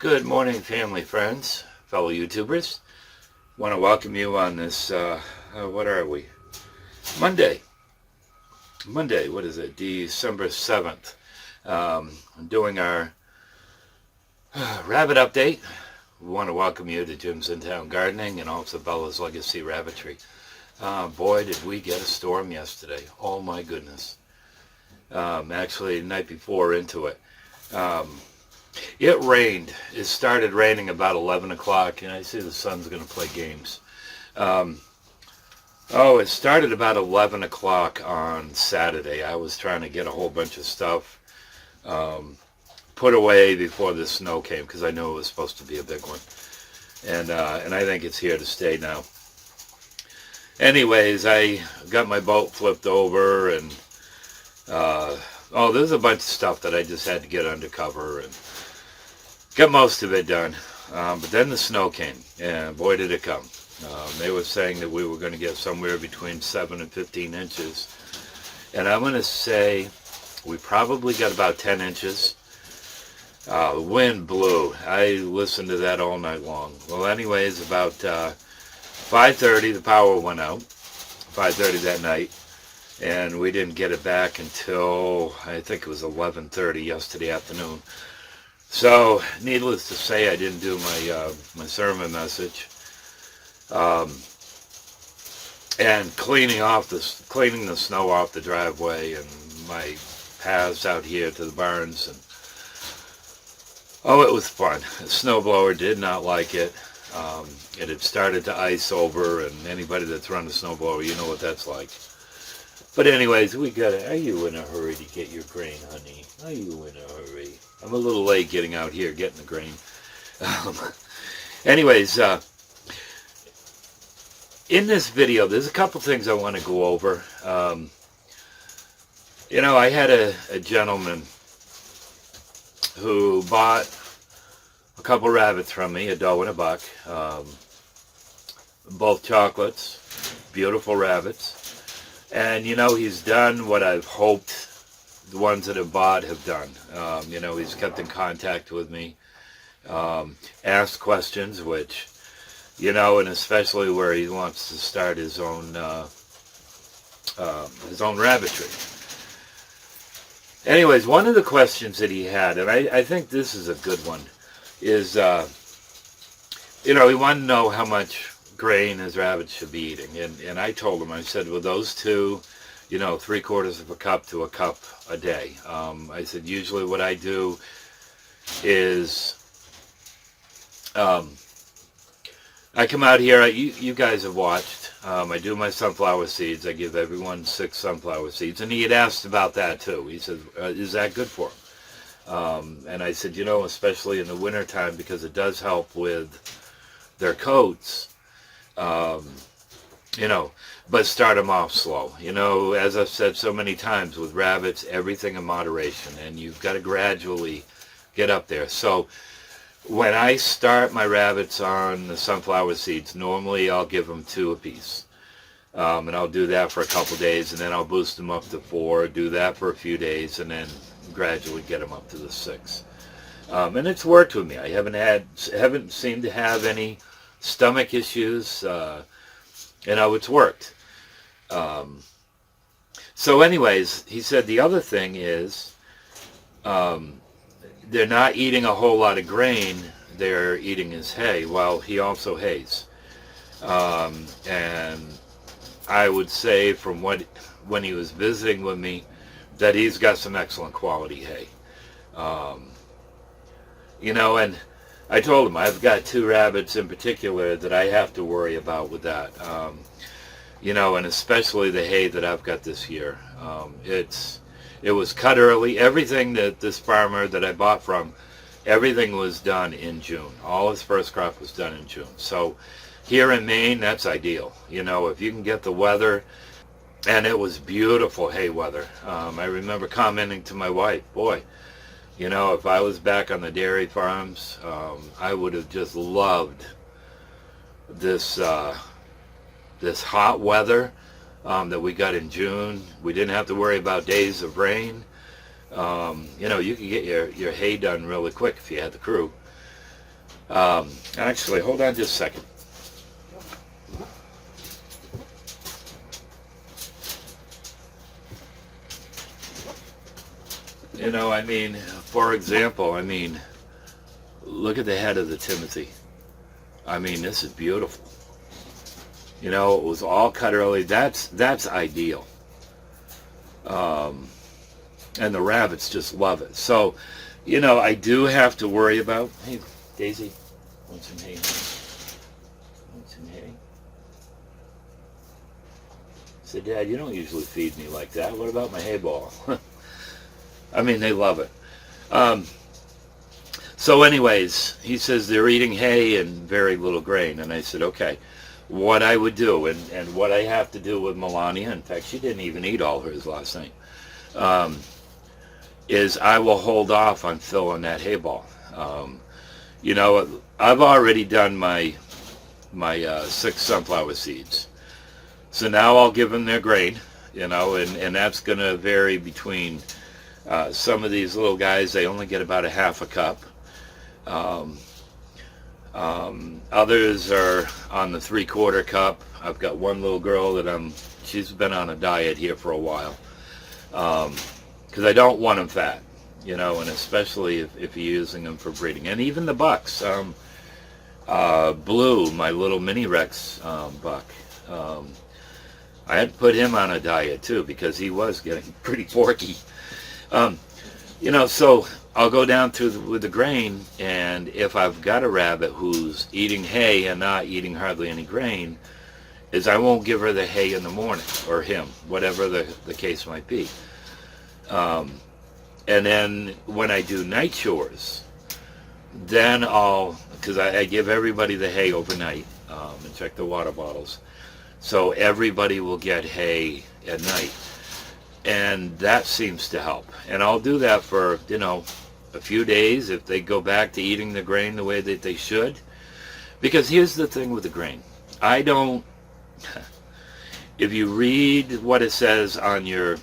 Good morning, family, friends, fellow YouTubers. Want to welcome you on this, what are we? Monday, what is it? December 7th. Doing our rabbit update. We want to welcome you to Jim's In Town Gardening and also Bella's Legacy Rabbitry. Boy, did we get a storm yesterday. Oh my goodness. Actually, the night before into it. It rained. It started raining about 11 o'clock, and I see the sun's going to play games. It started about 11 o'clock on Saturday. I was trying to get a whole bunch of stuff put away before the snow came, because I knew it was supposed to be a big one. And I think it's here to stay now. Anyways, I got my boat flipped over, and there's a bunch of stuff that I just had to get under cover, and got most of it done. But then the snow came, and boy did it come. They were saying that we were going to get somewhere between 7 and 15 inches. And I'm going to say we probably got about 10 inches. The wind blew. I listened to that all night long. Well, anyways, about 5:30 the power went out, 5:30 that night. And we didn't get it back until, I think it was 11:30 yesterday afternoon. So, needless to say, I didn't do my sermon message. And cleaning the snow off the driveway and my paths out here to the barns. And it was fun. The snowblower did not like it. It had started to ice over, and anybody that's run a snowblower, you know what that's like. But anyways, are you in a hurry to get your grain, honey? Are you in a hurry? I'm a little late getting out here, getting the grain. Anyways, in this video, there's a couple things I want to go over. I had a gentleman who bought a couple rabbits from me, $1 and $1. Both chocolates, beautiful rabbits. And, he's done what I've hoped the ones that have bought have done. He's kept in contact with me, asked questions, which, and especially where he wants to start his own rabbitry. Anyways, one of the questions that he had, and I think this is a good one, is, he wanted to know how much grain his rabbits should be eating. And I told him, I said, well, those two, 3/4 of a cup to a cup a day. I said, usually what I do is, I come out here, you guys have watched, I do my sunflower seeds. I give everyone 6 sunflower seeds. And he had asked about that too. He said, is that good for them? And I said, especially in the wintertime, because it does help with their coats, but start them off slow. As I've said so many times with rabbits, everything in moderation, and you've got to gradually get up there. So when I start my rabbits on the sunflower seeds, normally I'll give them 2 apiece. And I'll do that for a couple days, and then I'll boost them up to 4, do that for a few days, and then gradually get them up to the 6. And it's worked with me. I haven't seemed to have any stomach issues. It's worked. So anyways, he said the other thing is, they're not eating a whole lot of grain. They're eating his hay. Well, he also hays. And I would say from when he was visiting with me, that he's got some excellent quality hay. And I told him I've got 2 rabbits in particular that I have to worry about with that. And especially the hay that I've got this year. It was cut early. Everything that this farmer that I bought from, everything was done in June. All his first crop was done in June. So here in Maine, that's ideal. If you can get the weather, and it was beautiful hay weather. I remember commenting to my wife, boy, if I was back on the dairy farms, I would have just loved this hot weather that we got in June. We didn't have to worry about days of rain. You could get your hay done really quick if you had the crew. Actually, hold on just a second. You know, I mean, for example, I mean, look at the head of the Timothy. I mean, this is beautiful. You know, it was all cut early. That's ideal. And the rabbits just love it. So, you know, I do have to worry about, hey, Daisy, want some hay? Want some hay? I said, Dad, you don't usually feed me like that. What about my hay ball? I mean, they love it. So anyways, he says they're eating hay and very little grain. And I said, okay, what I would do and what I have to do with Melania, in fact, she didn't even eat all hers last night, is I will hold off on filling that hay ball. You know, I've already done my 6 sunflower seeds. So now I'll give them their grain, you know, and that's going to vary between some of these little guys, they only get about a half a cup. Others are on the 3/4 cup. I've got one little girl that she's been on a diet here for a while. Because I don't want them fat, you know, and especially if you're using them for breeding. And even the bucks, Blue, my little mini Rex buck, I had to put him on a diet too because he was getting pretty porky. You know, so I'll go down with the grain, and if I've got a rabbit who's eating hay and not eating hardly any grain, is I won't give her the hay in the morning, or him, whatever the case might be. And then when I do night chores, then because I give everybody the hay overnight and check the water bottles. So everybody will get hay at night. And that seems to help. And I'll do that for, you know, a few days if they go back to eating the grain the way that they should. Because here's the thing with the grain. If you read what it says on your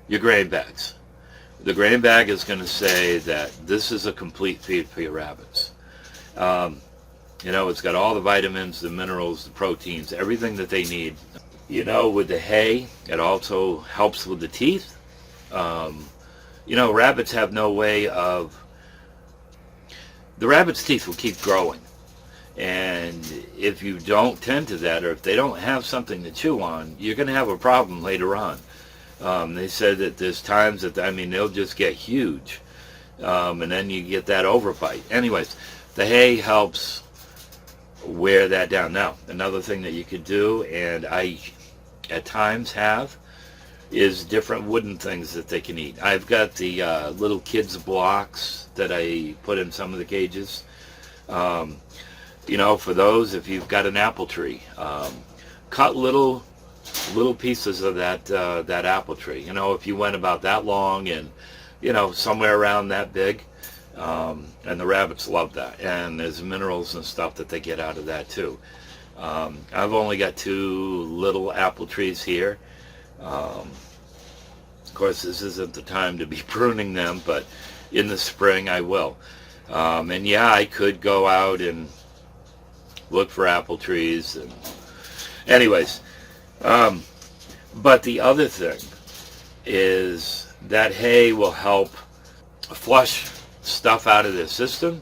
grain bags, the grain bag is going to say that this is a complete feed for your rabbits. You know, it's got all the vitamins, the minerals, the proteins, everything that they need. You know, with the hay, it also helps with the teeth. You know, rabbits have no way of... The rabbit's teeth will keep growing. And if you don't tend to that, or if they don't have something to chew on, you're going to have a problem later on. They said that there's times that, I mean, they'll just get huge. And then you get that overbite. Anyways, the hay helps wear that down. Now, another thing that you could do, and I at times have, is different wooden things that they can eat. I've got the little kids blocks that I put in some of the cages. You know, for those, if you've got an apple tree, cut little pieces of that apple tree. You know, if you went about that long and, you know, somewhere around that big, and the rabbits love that. And there's minerals and stuff that they get out of that too. I've only got 2 little apple trees here. Of course, this isn't the time to be pruning them, but in the spring I will. And yeah, I could go out and look for apple trees. And anyways, but the other thing is that hay will help flush stuff out of their system.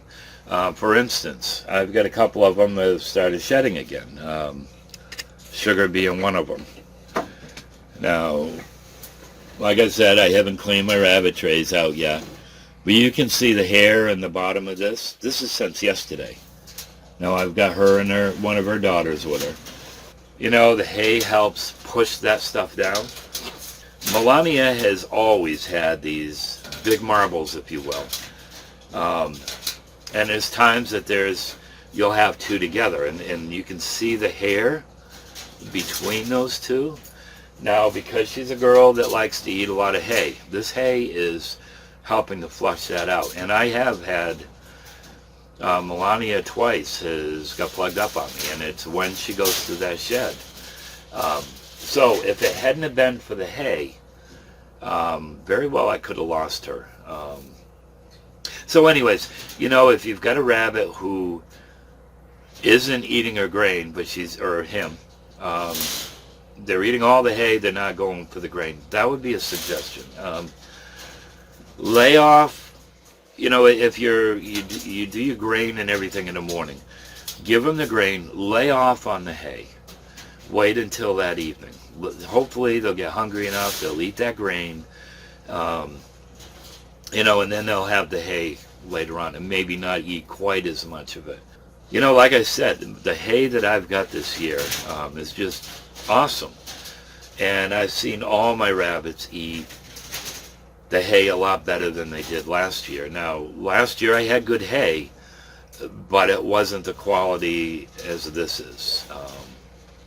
For instance, I've got a couple of them that have started shedding again, sugar being one of them. Now, like I said, I haven't cleaned my rabbit trays out yet, but you can see the hair in the bottom of this. This is since yesterday. Now I've got her and one of her daughters with her. You know, the hay helps push that stuff down. Melania has always had these big marbles, if you will. And there's times that you'll have 2 together, and you can see the hair between those 2. Now, because she's a girl that likes to eat a lot of hay, this hay is helping to flush that out. And I have had Melania twice has got plugged up on me, and it's when she goes through that shed. So if it hadn't have been for the hay, very well I could have lost her. So anyways, if you've got a rabbit who isn't eating her grain, but or him, they're eating all the hay, they're not going for the grain, that would be a suggestion. Lay off, if you do your grain and everything in the morning, give them the grain, lay off on the hay. Wait until that evening. Hopefully they'll get hungry enough, they'll eat that grain, and then they'll have the hay later on and maybe not eat quite as much of it. Like I said, the hay that I've got this year is just awesome. And I've seen all my rabbits eat the hay a lot better than they did last year. Now, last year I had good hay, but it wasn't the quality as this is.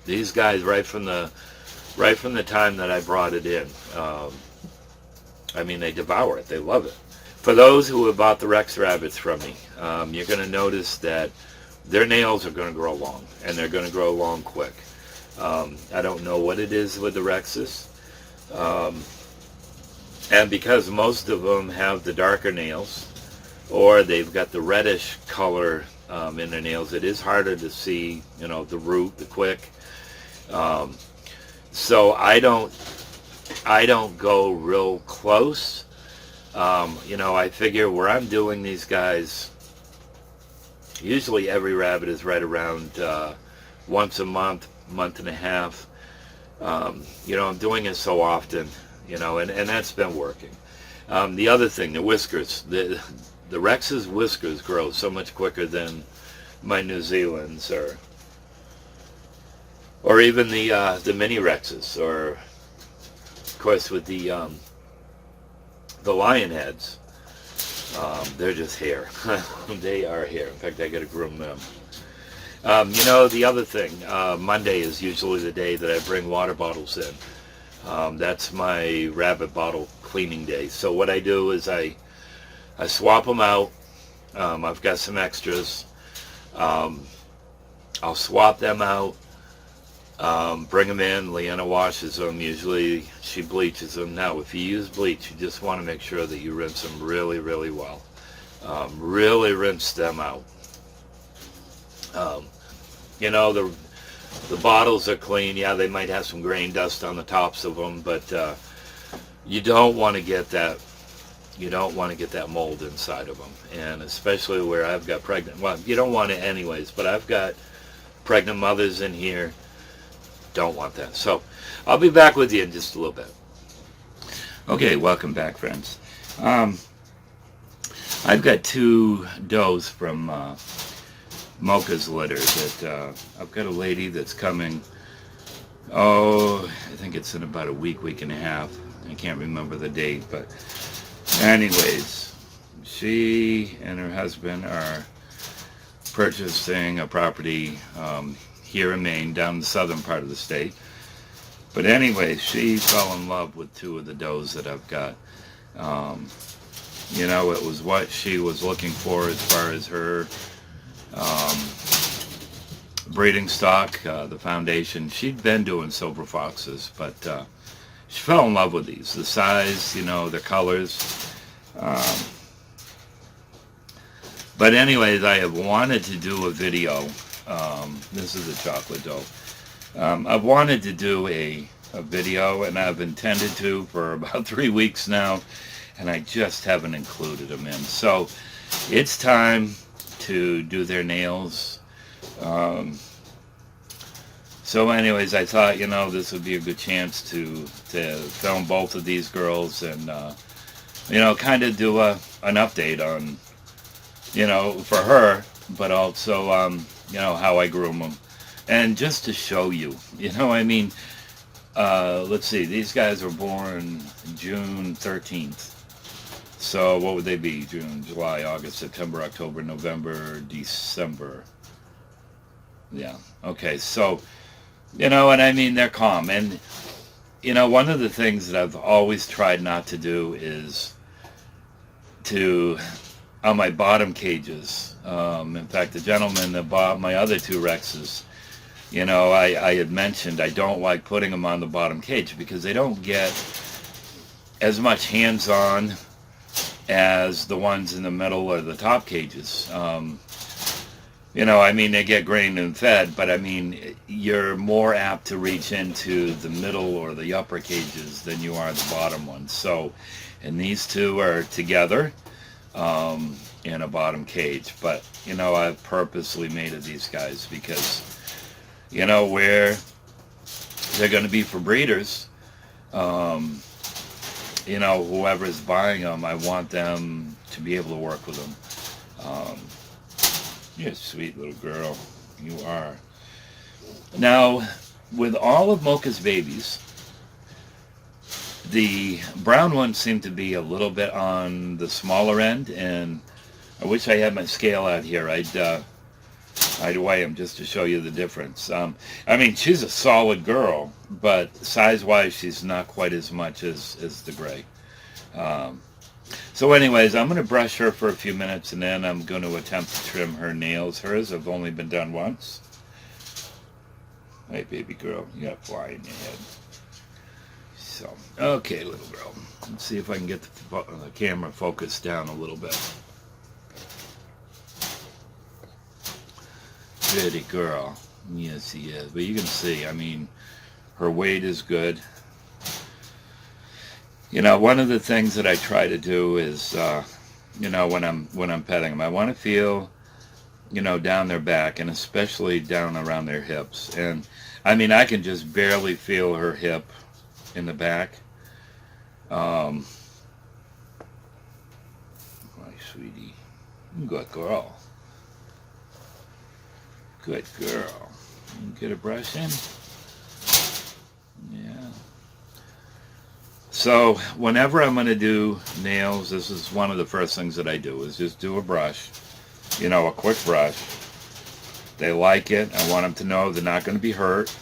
These guys, right from the time that I brought it in, they devour it. They love it. For those who have bought the Rex rabbits from me, you're going to notice that their nails are going to grow long, and they're going to grow long quick. I don't know what it is with the Rexes. And because most of them have the darker nails, or they've got the reddish color in their nails, it is harder to see, the root, the quick. So I don't go real close. I figure where I'm doing these guys, usually every rabbit is right around once a month, month and a half. I'm doing it so often, and that's been working. The other thing, the whiskers, the Rex's whiskers grow so much quicker than my New Zealand's or even the mini Rexes, or of course with the lion heads. They're just hair. They are hair. In fact, I got to groom them. The other thing, Monday is usually the day that I bring water bottles in. That's my rabbit bottle cleaning day. So what I do is I swap them out. I've got some extras. I'll swap them out. Bring them in. Leanna washes them. Usually she bleaches them. Now, if you use bleach, you just want to make sure that you rinse them really, really well. Really rinse them out. The bottles are clean. Yeah, they might have some grain dust on the tops of them, but you don't want to get that. You don't want to get that mold inside of them, and especially where I've got pregnant. Well, you don't want it anyways, but I've got pregnant mothers in here. Don't want that. So I'll be back with you in just a little bit. Okay, welcome back, friends. I've got two does from Mocha's litter that I've got a lady that's coming. I think it's in about a week and a half. I can't remember the date, but anyways, she and her husband are purchasing a property here in Maine, down the southern part of the state. But anyway, she fell in love with two of the does that I've got. It was what she was looking for as far as her breeding stock, the foundation. She'd been doing silver foxes, but she fell in love with these. The size, the colors. But anyways, I have wanted to do a video. This is a chocolate dough. I've wanted to do a video, and I've intended to for about 3 weeks now, and I just haven't included them in. So it's time to do their nails. So anyways, I thought, this would be a good chance to film both of these girls and, kind of do an update on, for her, but also, how I groom them. And just to show you, let's see, these guys were born June 13th. So what would they be? June, July, August, September, October, November, December. Yeah, okay, so, they're calm. And, one of the things that I've always tried not to do is on my bottom cages. In fact, the gentleman that bought my other two Rexes, I had mentioned I don't like putting them on the bottom cage because they don't get as much hands-on as the ones in the middle or the top cages. You know, I mean, they get grained and fed, but I mean, you're more apt to reach into the middle or the upper cages than you are the bottom ones. So, and these two are together in a bottom cage. But, you know, I've purposely mated these guys because, you know, where they're going to be for breeders, you know, whoever's buying them, I want them to be able to work with them. You're a sweet little girl. You are. Now, with all of Mocha's babies, the brown ones seem to be a little bit on the smaller end, and I wish I had my scale out here. I'd weigh them just to show you the difference. I mean, she's a solid girl, but size-wise, she's not quite as much as the gray. So anyways, I'm going to brush her for a few minutes, and then I'm going to attempt to trim her nails. Hers have only been done once. Hey, baby girl, you got a fly in your head. So, okay, little girl. Let's see if I can get the camera focused down a little bit. Pretty girl. Yes, he is. But you can see, I mean, her weight is good. You know, one of the things that I try to do is, you know, when I'm petting them, I want to feel, you know, down their back, and especially down around their hips. And I mean, I can just barely feel her hip in the back. My sweetie, good girl. Good girl. Get a brush in. Yeah. So whenever I'm going to do nails, this is one of the first things that I do, is just do a brush, you know, a quick brush. They like it. I want them to know they're not going to be hurt.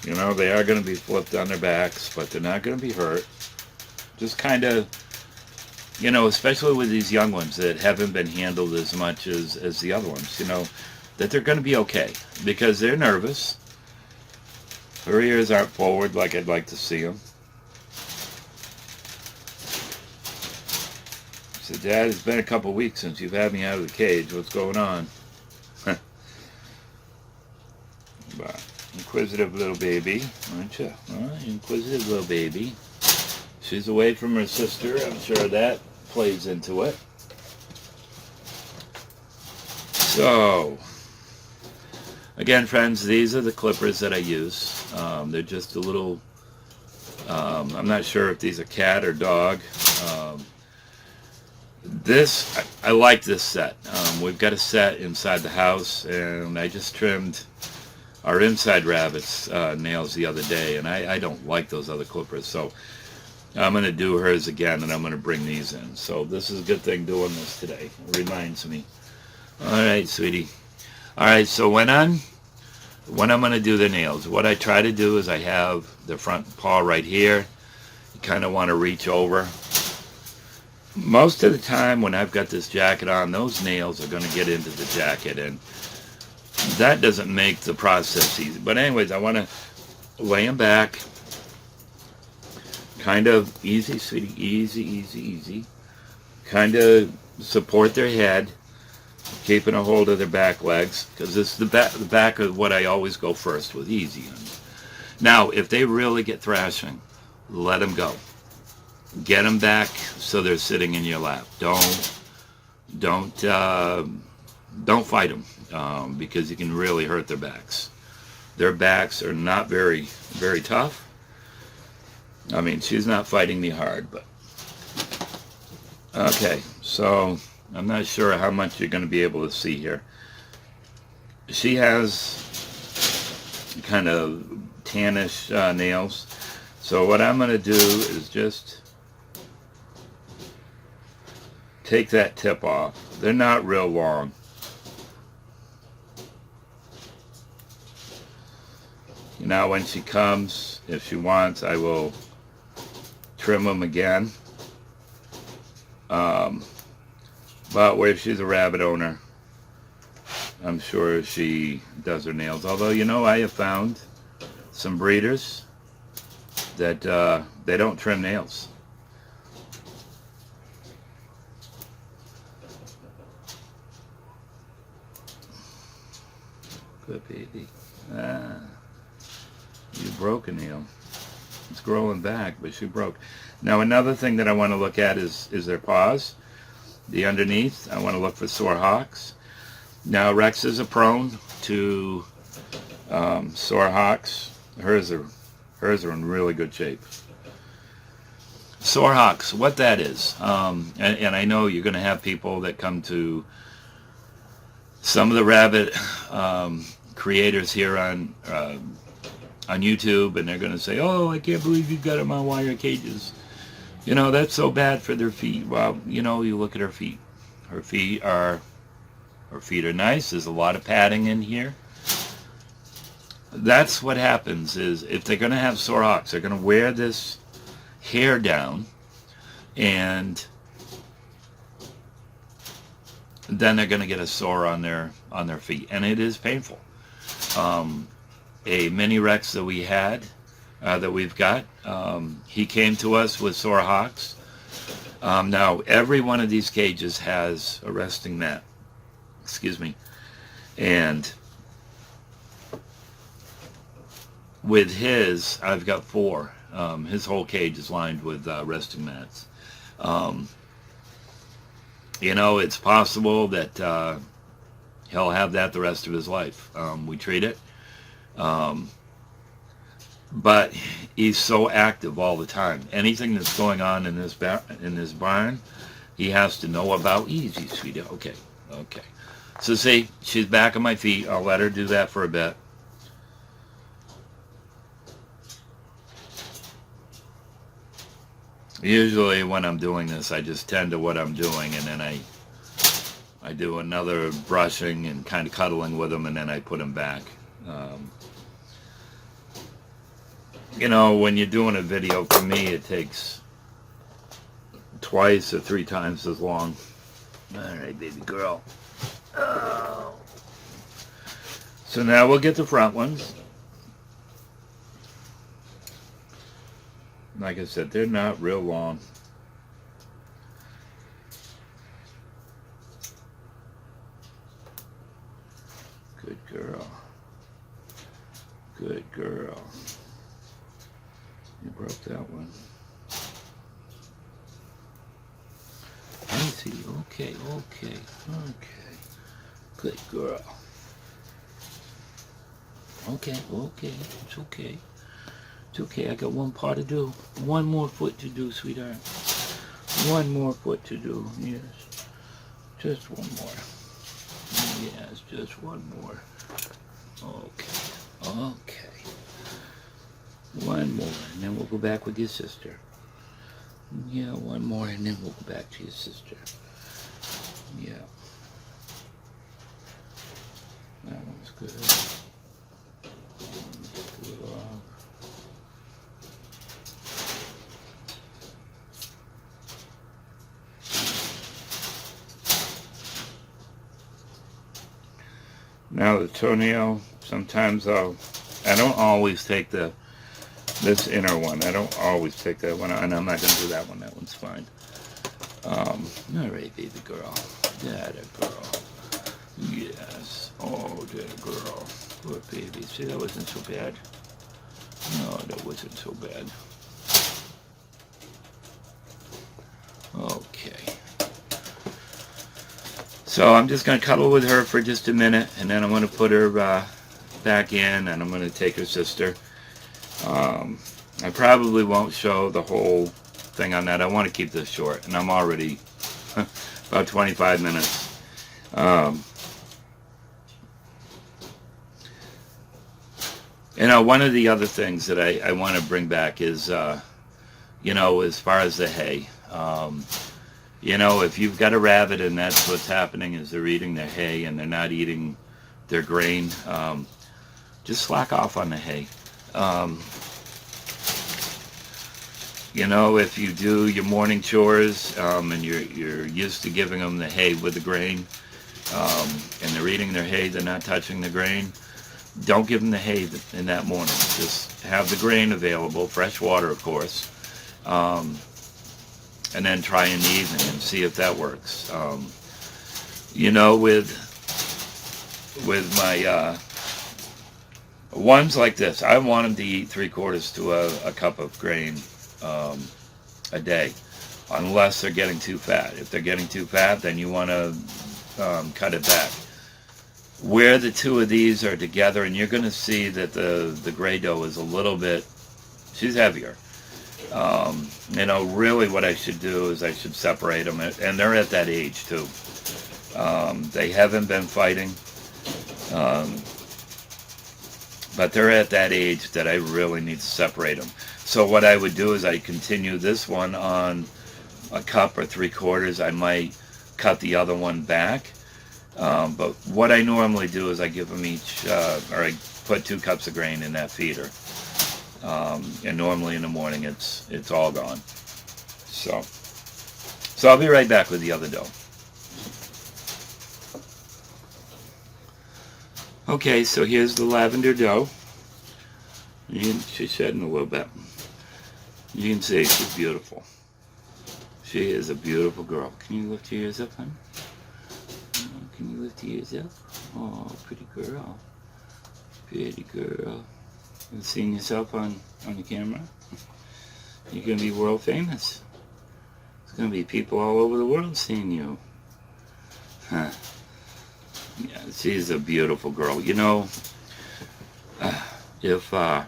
You know, they are going to be flipped on their backs, but they're not going to be hurt. Just kind of, you know, especially with these young ones that haven't been handled as much as the other ones, you know, that they're going to be okay, because they're nervous. Her ears aren't forward like I'd like to see them. So, Dad, it's been a couple weeks since you've had me out of the cage. What's going on? But, inquisitive little baby, aren't you? Inquisitive little baby. She's away from her sister. I'm sure that plays into it. So, again, friends, these are the clippers that I use. They're just a little, I'm not sure if these are cat or dog. I like this set. We've got a set inside the house, and I just trimmed our inside rabbit's nails the other day, and I don't like those other clippers, so I'm going to do hers again, and I'm going to bring these in. So this is a good thing doing this today. It reminds me. All right, sweetie. All right, so when I'm going to do the nails, what I try to do is I have the front paw right here. You kind of want to reach over. Most of the time when I've got this jacket on, those nails are going to get into the jacket, and that doesn't make the process easy. But anyways, I want to lay them back. Kind of easy, sweetie. Easy, easy, easy. Kind of support their head, keeping a hold of their back legs, because this is the back of what I always go first with. Easy. Now, if they really get thrashing, let them go. Get them back so they're sitting in your lap. Don't fight them, because you can really hurt their backs. Their backs are not very, very tough. I mean, she's not fighting me hard, but okay. So I'm not sure how much you're going to be able to see here. She has kind of tannish nails. So what I'm going to do is just take that tip off. They're not real long. Now when she comes, if she wants, I will trim them again. But where she's a rabbit owner, I'm sure she does her nails. Although, you know, I have found some breeders that they don't trim nails. Good baby. Ah, you broke a nail. It's growing back, but she broke. Now another thing that I want to look at is their paws, the underneath. I want to look for sore hocks. Now Rex's are prone to sore hocks. Hers are in really good shape. Sore hocks, what that is, and I know you're going to have people that come to some of the rabbit creators here on YouTube, and they're going to say, "Oh, I can't believe you got them on wire cages. You know, that's so bad for their feet." Well, you know, you look at her feet. Her feet are nice. There's a lot of padding in here. That's what happens is if they're going to have sore hocks, they're going to wear this hair down, and then they're going to get a sore on their feet, and it is painful. A mini Rex that we had, that we've got, he came to us with sore hocks. Now every one of these cages has a resting mat. Excuse me, and with his, I've got 4. His whole cage is lined with resting mats. You know, it's possible that he'll have that the rest of his life. We treat it. But he's so active all the time. Anything that's going on in this barn, he has to know about. Easy, sweetie. Okay, okay. So see, she's back on my feet. I'll let her do that for a bit. Usually when I'm doing this, I just tend to what I'm doing, and then I do another brushing and kind of cuddling with them, and then I put them back. You know, when you're doing a video, for me, it takes twice or 3 times as long. All right, baby girl. Oh. So now we'll get the front ones. Like I said, they're not real long. Good girl. Good girl. You broke that one. I see. Okay, okay, okay. Good girl. Okay, okay. It's okay. It's okay. I got one part to do. One more foot to do, sweetheart. One more foot to do. Yes. Just one more. Yes, just one more. Okay. Okay. One more, and then we'll go back with your sister. Yeah, one more, and then we'll go back to your sister. Yeah. That one's good. Good off. Now the toenail, sometimes I don't always take this inner one. I don't always take that one out, and I'm not going to do that one. That one's fine. All right, baby girl. That a girl. Yes. Oh, that a girl. Good baby. See, that wasn't so bad. No, that wasn't so bad. Okay. So I'm just going to cuddle with her for just a minute, and then I'm going to put her back in, and I'm going to take her sister. I probably won't show the whole thing on that. I want to keep this short, and I'm already about 25 minutes. You know, one of the other things that I want to bring back is, you know, as far as the hay. You know, if you've got a rabbit and that's what's happening is they're eating their hay and they're not eating their grain, just slack off on the hay. You know, if you do your morning chores and you're used to giving them the hay with the grain, and they're eating their hay, they're not touching the grain, don't give them the hay in that morning. Just have the grain available, fresh water, of course, and then try in the evening and see if that works. You know, with my Ones like this, I want them to eat 3/4 to a cup of grain a day, unless they're getting too fat. If they're getting too fat, then you want to cut it back. Where the two of these are together, and you're going to see that the gray doe is a little bit, she's heavier. You know, really what I should do is I should separate them, and they're at that age too. They haven't been fighting, but they're at that age that I really need to separate them. So what I would do is I continue this one on a cup or 3/4. I might cut the other one back. But what I normally do is I give them each, or I put 2 cups of grain in that feeder. And normally in the morning it's all gone. So I'll be right back with the other doe. Okay, so here's the lavender doe. She's shedding a little bit. You can see she's beautiful. She is a beautiful girl. Can you lift your ears up, honey? Can you lift your ears up? Oh, pretty girl. Pretty girl. You seen yourself on the camera? You're going to be world famous. There's going to be people all over the world seeing you. Huh. Yeah, she's a beautiful girl. You know, if I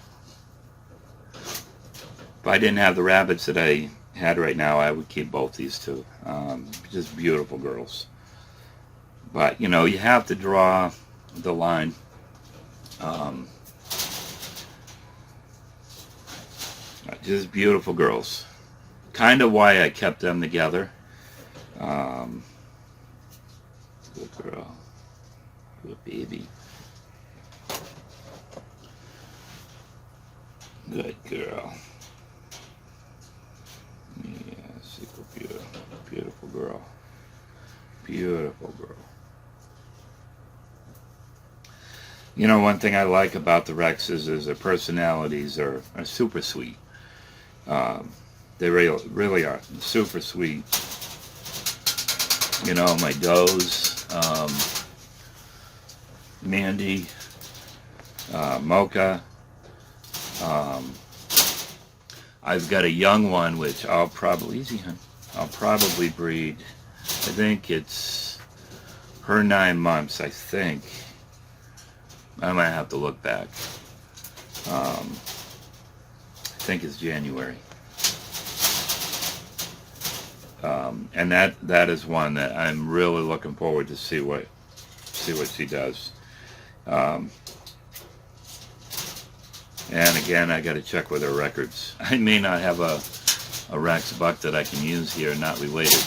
didn't have the rabbits that I had right now, I would keep both these two. Just beautiful girls. But, you know, you have to draw the line. Just beautiful girls. Kind of why I kept them together. Good girl. Good baby. Good girl. Yeah, she's a beautiful girl. Beautiful girl. You know, one thing I like about the Rexes is their personalities are super sweet. They really are super sweet. You know, my does, Mandy, Mocha. I've got a young one, which I'll probably, easy, hun. I'll probably breed. I think it's her 9 months, I think. I might have to look back. I think it's January. And that is one that I'm really looking forward to see what she does. And again, I got to check with her records. I may not have a Rex buck that I can use here, not related.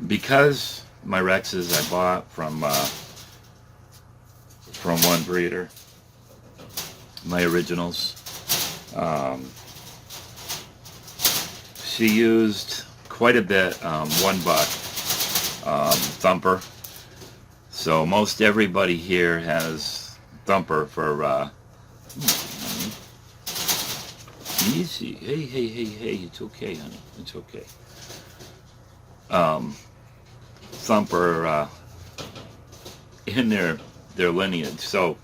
Because my Rexes I bought from one breeder, my originals, she used quite a bit, one buck, Thumper. So most everybody here has Thumper for, easy. Hey, it's okay, honey. It's okay. Thumper in their lineage. So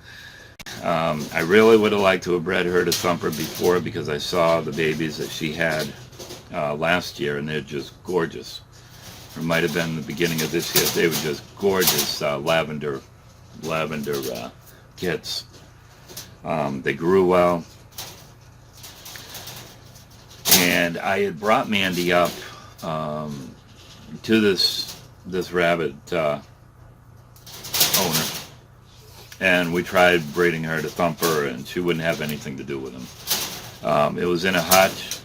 I really would have liked to have bred her to Thumper before, because I saw the babies that she had last year, and they're just gorgeous. Or it might have been the beginning of this year. They were just gorgeous lavender kits. They grew well. And I had brought Mandy up to this rabbit owner, and we tried breeding her to Thumper, and she wouldn't have anything to do with him. It was in a hutch,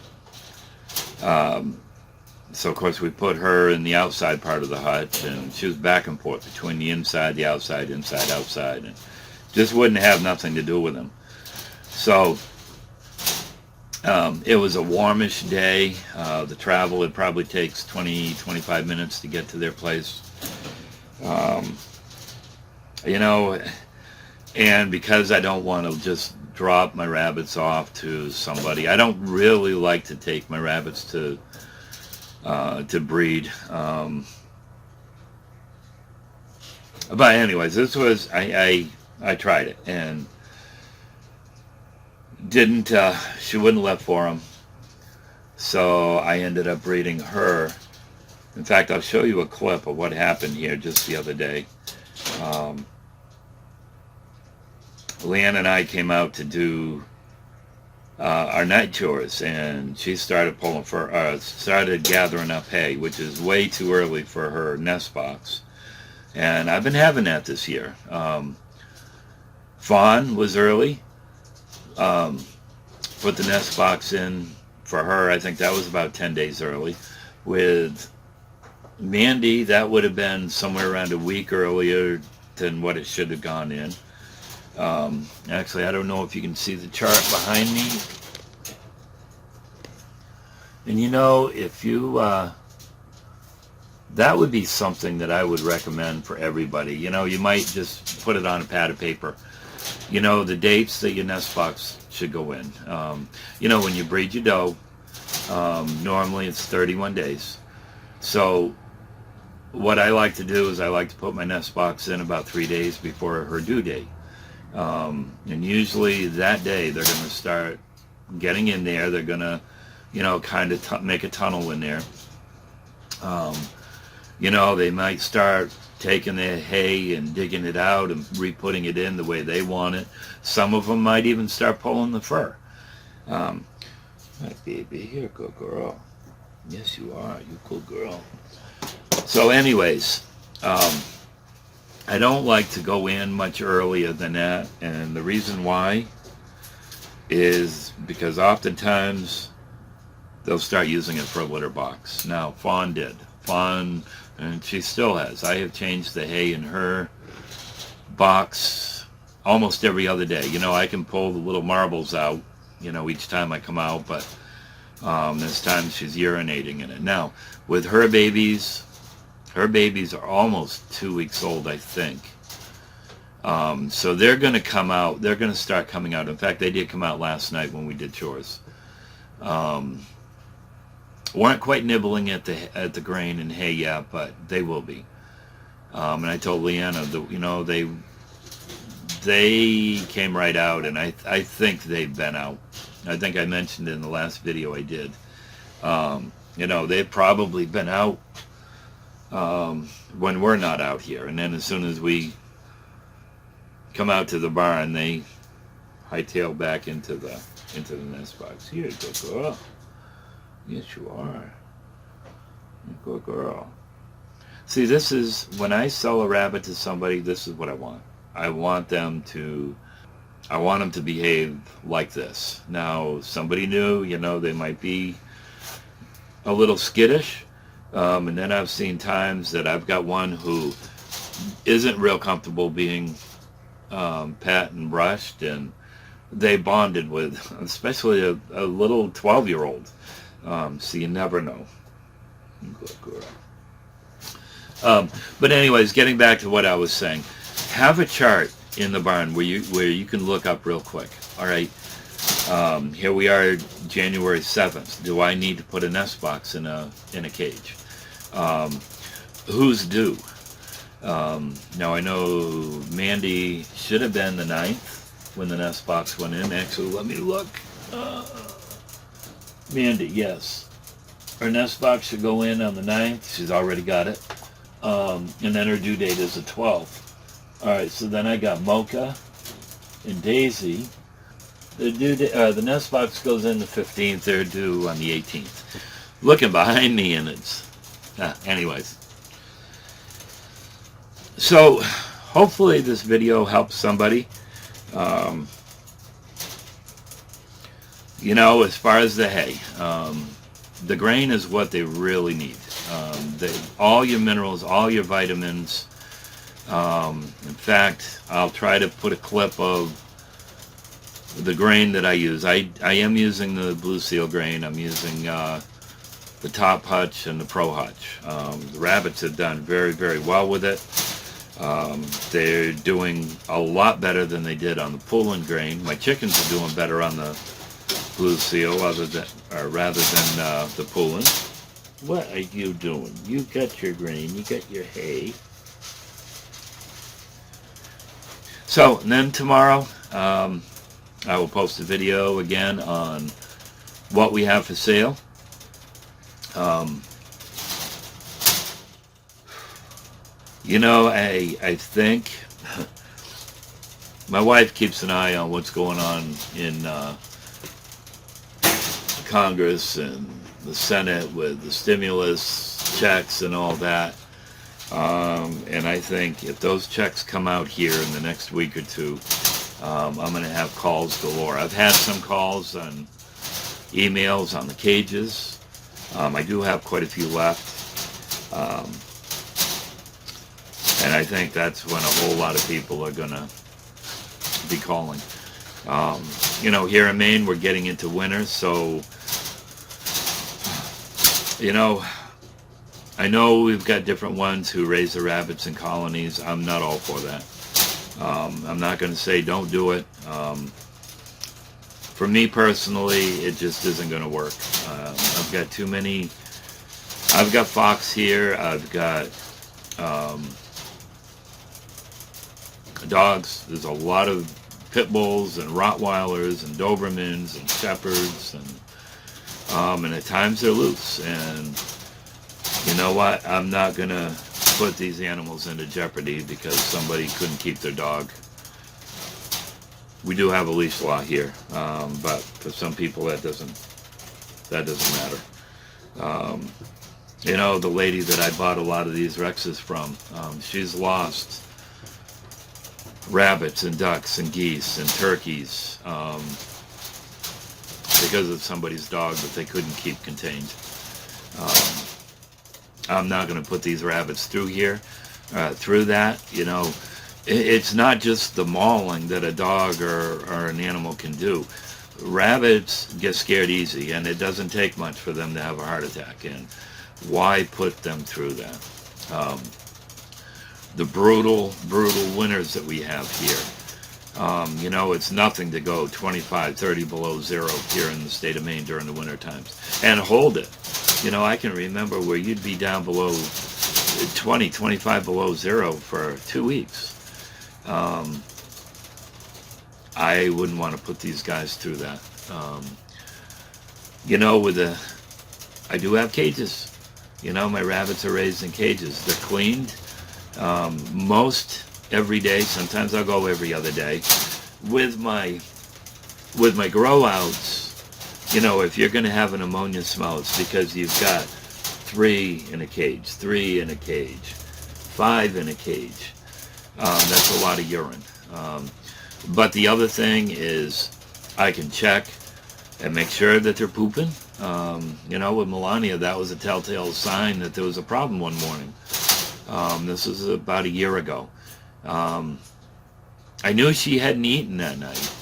so of course we put her in the outside part of the hutch, and she was back and forth between the inside, the outside, inside, outside, and just wouldn't have nothing to do with him. So it was a warmish day. The travel, it probably takes 20-25 minutes to get to their place. You know, and because I don't want to just drop my rabbits off to somebody, I don't really like to take my rabbits to breed. But anyways, this was, I tried it, and didn't, she wouldn't let for him. So I ended up breeding her. In fact, I'll show you a clip of what happened here just the other day. Leanne and I came out to do our night chores, and she started started gathering up hay, which is way too early for her nest box. And I've been having that this year. Fawn was early. Put the nest box in for her. I think that was about 10 days early. With Mandy, that would have been somewhere around a week earlier than what it should have gone in. Actually, I don't know if you can see the chart behind me. And you know, if you, that would be something that I would recommend for everybody. You know, you might just put it on a pad of paper. You know, the dates that your nest box should go in. You know, when you breed your doe, normally it's 31 days. So what I like to do is I like to put my nest box in about 3 days before her due date. And usually that day they're going to start getting in there. They're going to, you know, kind of make a tunnel in there. You know, they might start taking their hay and digging it out and re-putting it in the way they want it. Some of them might even start pulling the fur. My baby, here, good girl. Yes, you are. You good girl. So anyways, I don't like to go in much earlier than that, and the reason why is because oftentimes they'll start using it for a litter box. Now, Fawn did. Fawn, and she still has. I have changed the hay in her box almost every other day. You know, I can pull the little marbles out, you know, each time I come out, but this time she's urinating in it. Now, with her babies are almost 2 weeks old, I think. So they're going to come out. They're going to start coming out. In fact, they did come out last night when we did chores. Weren't quite nibbling at the grain and hay yet, but they will be. And I told Leanna, you know, they came right out, and I think they've been out. I think I mentioned in the last video I did. You know, they've probably been out when we're not out here, and then as soon as we come out to the barn, they hightail back into the nest box. Here, good girl. Yes, you are. Good girl. See, this is when I sell a rabbit to somebody. This is what I want. I want them to behave like this. Now, somebody new, you know, they might be a little skittish. And then I've seen times that I've got one who isn't real comfortable being pet and brushed, and they bonded with, especially a little 12-year-old. So you never know. Good girl. But anyways, getting back to what I was saying, have a chart in the barn where you can look up real quick. All right. Here we are, January 7th. Do I need to put a nest box in a cage? Who's due? Now I know Mandy should have been the 9th when the nest box went in. Actually, let me look. Mandy, yes. Her nest box should go in on the 9th. She's already got it. And then her due date is the 12th. All right, so then I got Mocha and Daisy. The nest box goes in the 15th. They're due on the 18th. Looking behind me, and it's... anyways. So, hopefully this video helps somebody. You know, as far as the hay, the grain is what they really need. All your minerals, all your vitamins. In fact, I'll try to put a clip of the grain that I use. I am using the Blue Seal grain. I'm using the Top Hutch and the Pro Hutch. The rabbits have done very, very well with it. They're doing a lot better than they did on the Poulin grain. My chickens are doing better on the Blue Seal rather than the Poulin. What are you doing? You got your grain, you got your hay. So, and then tomorrow, I will post a video again on what we have for sale. You know, I think my wife keeps an eye on what's going on in Congress and the Senate with the stimulus checks and all that. And I think if those checks come out here in the next week or two, I'm going to have calls galore. I've had some calls on emails on the cages. I do have quite a few left. And I think that's when a whole lot of people are going to be calling. You know, here in Maine, we're getting into winter, so, you know, I know we've got different ones who raise the rabbits in colonies. I'm not all for that. I'm not going to say don't do it. For me personally, it just isn't going to work. I've got too many. I've got fox here. I've got dogs. There's a lot of pit bulls and Rottweilers and Dobermans and Shepherds, and at times they're loose. And you know what? I'm not going to put these animals into jeopardy because somebody couldn't keep their dog. We do have a leash law here, but for some people that doesn't matter. You know, the lady that I bought a lot of these Rexes from, she's lost rabbits and ducks and geese and turkeys because of somebody's dog that they couldn't keep contained. I'm not going to put these rabbits through here, through that. You know, it's not just the mauling that a dog or an animal can do. Rabbits get scared easy, and it doesn't take much for them to have a heart attack. And why put them through that? The brutal winters that we have here. You know, it's nothing to go 25, 30 below zero here in the state of Maine during the winter times and hold it. You know, I can remember where you'd be down below 20, 25 below zero for 2 weeks. I wouldn't want to put these guys through that. You know, I do have cages. You know, my rabbits are raised in cages. They're cleaned most every day. Sometimes I'll go every other day. With my grow outs, you know, if you're going to have an ammonia smell, it's because you've got 3 in a cage, 3 in a cage, 5 in a cage. That's a lot of urine. But the other thing is I can check and make sure that they're pooping. You know, with Melania, that was a telltale sign that there was a problem one morning. This was about a year ago. I knew she hadn't eaten that night.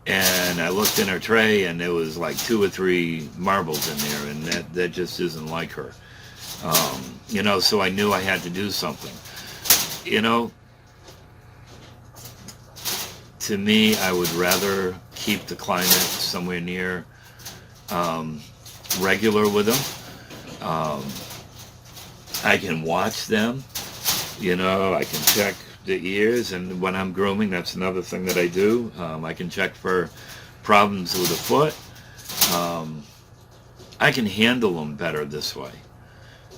And I looked in her tray, and there was like 2 or 3 marbles in there, and that just isn't like her. You know, so I knew I had to do something. You know, to me, I would rather keep the climate somewhere near regular with them. I can watch them. You know, I can check the ears, and when I'm grooming, that's another thing that I do. I can check for problems with the foot. I can handle them better this way.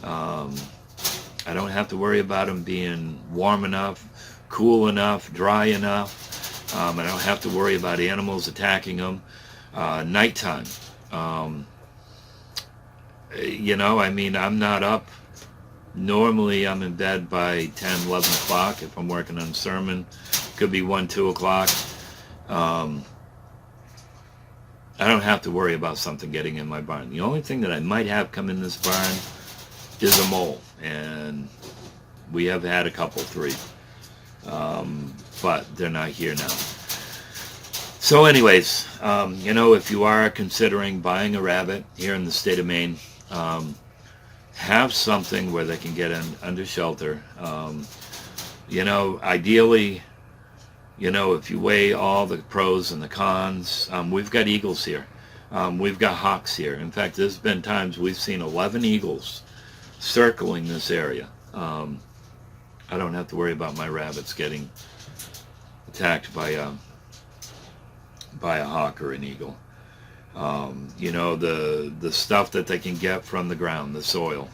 I don't have to worry about them being warm enough, cool enough, dry enough. I don't have to worry about animals attacking them. Nighttime. You know, I mean, I'm not up. Normally, I'm in bed by 10, 11 o'clock if I'm working on a sermon. Could be 1, 2 o'clock. I don't have to worry about something getting in my barn. The only thing that I might have come in this barn is a mole. And we have had a couple, 3. But they're not here now. So anyways, you know, if you are considering buying a rabbit here in the state of Maine, have something where they can get under shelter. You know, ideally, you know, if you weigh all the pros and the cons, we've got eagles here. We've got hawks here. In fact, there's been times we've seen 11 eagles circling this area. I don't have to worry about my rabbits getting attacked by by a hawk or an eagle. You know, the stuff that they can get from the ground, the soil.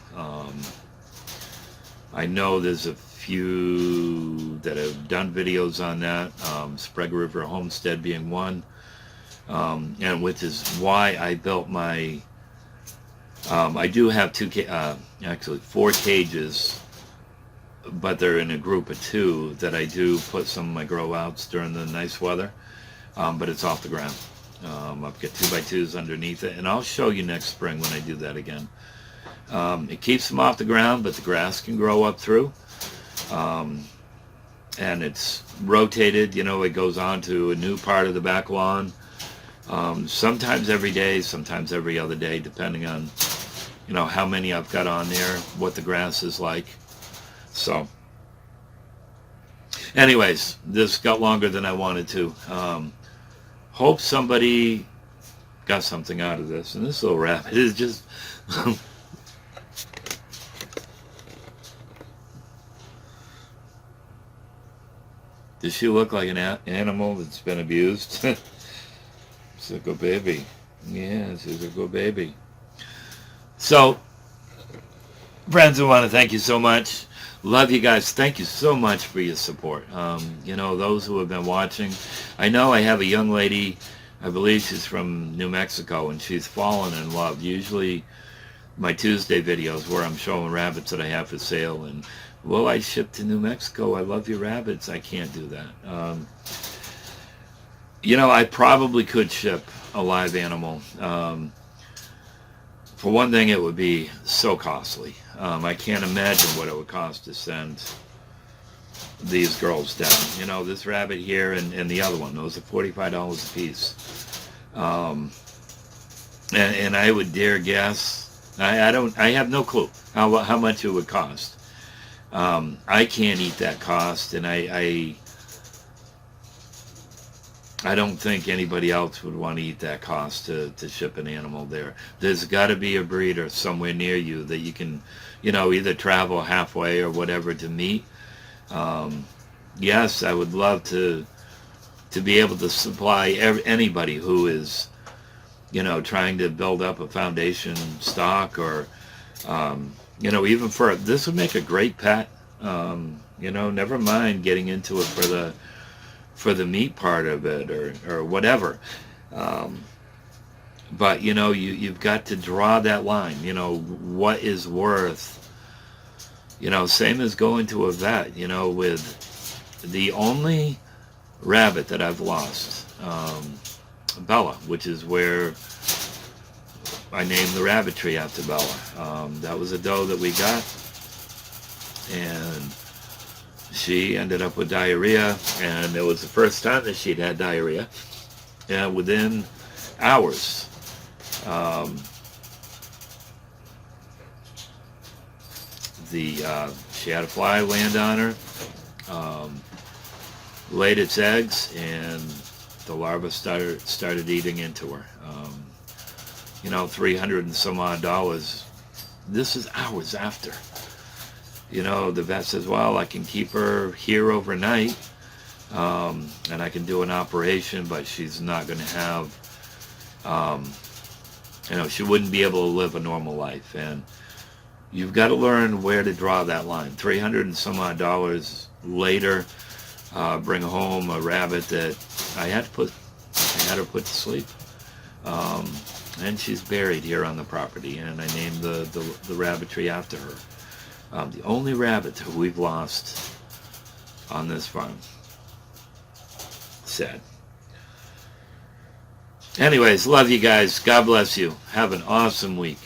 I know there's a few that have done videos on that, Sprague River Homestead being one, and which is why I built my, I do have actually 4 cages, but they're in a group of 2 that I do put some of my grow outs during the nice weather, but it's off the ground. I've got 2x2s underneath it, and I'll show you next spring when I do that again. It keeps them off the ground, but the grass can grow up through. And it's rotated, you know, it goes on to a new part of the back lawn. Sometimes every day, sometimes every other day, depending on, you know, how many I've got on there, what the grass is like. So, anyways, this got longer than I wanted to. Hope somebody got something out of this. And this little rabbit is just... Does she look like an animal that's been abused? She's a good baby. Yeah, she's a good baby. So, friends, I want to thank you so much. Love you guys. Thank you so much for your support. You know, those who have been watching. I know I have a young lady, I believe she's from New Mexico, and she's fallen in love. Usually my Tuesday videos where I'm showing rabbits that I have for sale, and will I ship to New Mexico? I love your rabbits. I can't do that. You know, I probably could ship a live animal. For one thing, it would be so costly. I can't imagine what it would cost to send these girls down. You know, this rabbit here and the other one, those are $45 a piece. And I would dare guess, I have no clue how much it would cost. I can't eat that cost, and I don't think anybody else would want to eat that cost to ship an animal there. There's got to be a breeder somewhere near you that you can, you know, either travel halfway or whatever to meet. Yes, I would love to be able to supply anybody who is, you know, trying to build up a foundation stock, or, you know, even for, this would make a great pet. You know, never mind getting into it for the meat part of it, or whatever. But, you know, you've got to draw that line. You know, what is worth, you know, same as going to a vet, you know, with the only rabbit that I've lost, Bella, which is where I named the Rabbitry after Bella. That was a doe that we got, and she ended up with diarrhea, and it was the first time that she'd had diarrhea, and within hours, she had a fly land on her, laid its eggs, and the larva started eating into her. You know, $300 and some odd. This is hours after. You know, the vet says, well, I can keep her here overnight, and I can do an operation, but she's not going to have, you know, she wouldn't be able to live a normal life. And you've got to learn where to draw that line. $300 and some odd later, bring home a rabbit that I had her put to sleep. And she's buried here on the property, and I named the Rabbitry after her. The only rabbit that we've lost on this farm. Sad. Anyways, love you guys. God bless you. Have an awesome week.